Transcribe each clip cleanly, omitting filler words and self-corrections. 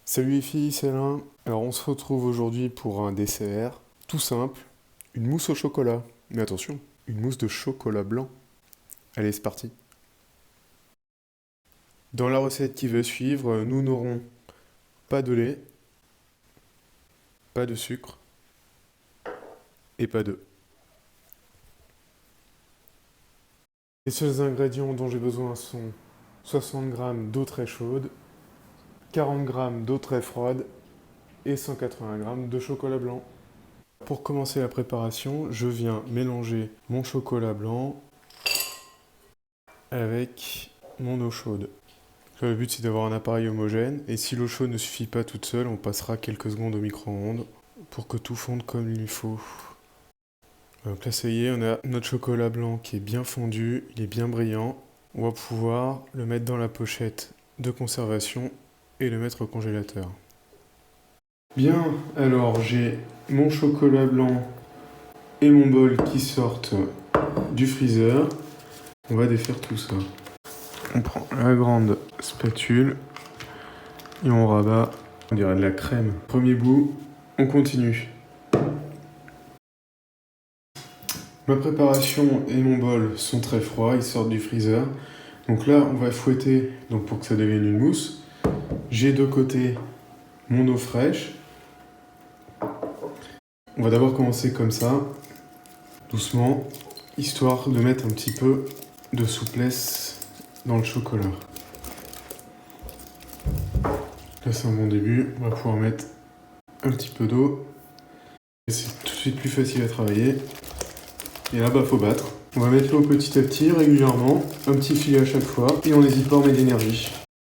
Salut les filles, c'est Alain. Alors on se retrouve aujourd'hui pour un dessert tout simple, une mousse au chocolat. Mais attention, une mousse de chocolat blanc. Allez, c'est parti. Dans la recette qui va suivre, nous n'aurons pas de lait, pas de sucre et pas d'œufs. Les seuls ingrédients dont j'ai besoin sont 60 g d'eau très chaude, 40 g d'eau très froide et 180 g de chocolat blanc. Pour commencer la préparation, je viens mélanger mon chocolat blanc avec mon eau chaude. Là, le but c'est d'avoir un appareil homogène et si l'eau chaude ne suffit pas toute seule, on passera quelques secondes au micro-ondes pour que tout fonde comme il faut. Donc là ça y est, on a notre chocolat blanc qui est bien fondu, il est bien brillant. On va pouvoir le mettre dans la pochette de conservation et le mettre au congélateur. Bien, alors j'ai mon chocolat blanc et mon bol qui sortent du freezer. On va défaire tout ça. On prend la grande spatule et on rabat, on dirait de la crème. Premier bout, on continue. Ma préparation et mon bol sont très froids, ils sortent du freezer. Donc là, on va fouetter pour que ça devienne une mousse. J'ai de côté mon eau fraîche. On va d'abord commencer comme ça, doucement, histoire de mettre un petit peu de souplesse dans le chocolat. Là, c'est un bon début. On va pouvoir mettre un petit peu d'eau. C'est tout de suite plus facile à travailler. Et là, faut battre. On va mettre l'eau petit à petit, régulièrement, un petit filet à chaque fois, et on n'hésite pas à mettre d'énergie.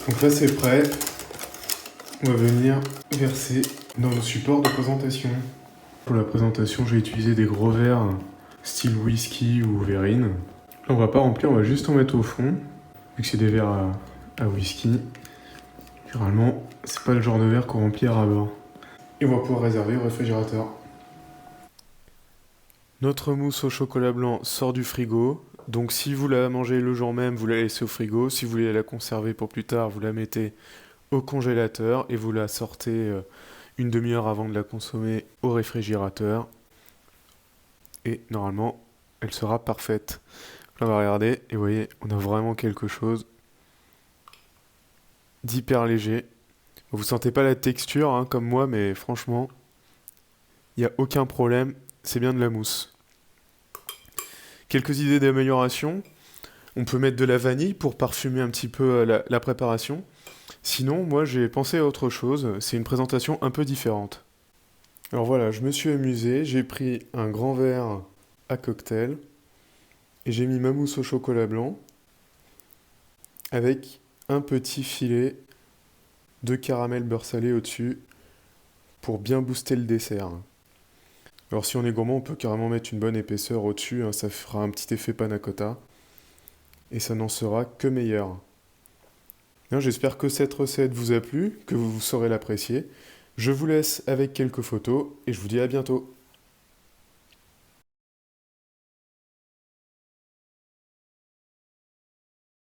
Donc là, c'est prêt. On va venir verser dans nos supports de présentation. Pour la présentation, j'ai utilisé des gros verres style whisky ou verrine. Là, on va pas remplir, on va juste en mettre au fond, vu que c'est des verres à whisky. Généralement, c'est pas le genre de verre qu'on remplit à ras-bord. Et on va pouvoir réserver au réfrigérateur. Notre mousse au chocolat blanc sort du frigo. Donc si vous la mangez le jour même, vous la laissez au frigo. Si vous voulez la conserver pour plus tard, vous la mettez au congélateur et vous la sortez une demi-heure avant de la consommer au réfrigérateur. Et normalement, elle sera parfaite. Là, on va regarder et vous voyez, on a vraiment quelque chose d'hyper léger. Vous sentez pas la texture comme moi, mais franchement, il n'y a aucun problème. C'est bien de la mousse. Quelques idées d'amélioration. On peut mettre de la vanille pour parfumer un petit peu la préparation. Sinon, moi j'ai pensé à autre chose. C'est une présentation un peu différente. Alors voilà, je me suis amusé. J'ai pris un grand verre à cocktail et j'ai mis ma mousse au chocolat blanc avec un petit filet de caramel beurre salé au-dessus pour bien booster le dessert. Alors si on est gourmand, on peut carrément mettre une bonne épaisseur au-dessus, ça fera un petit effet panna cotta. Et ça n'en sera que meilleur. J'espère que cette recette vous a plu, que vous saurez l'apprécier. Je vous laisse avec quelques photos et je vous dis à bientôt.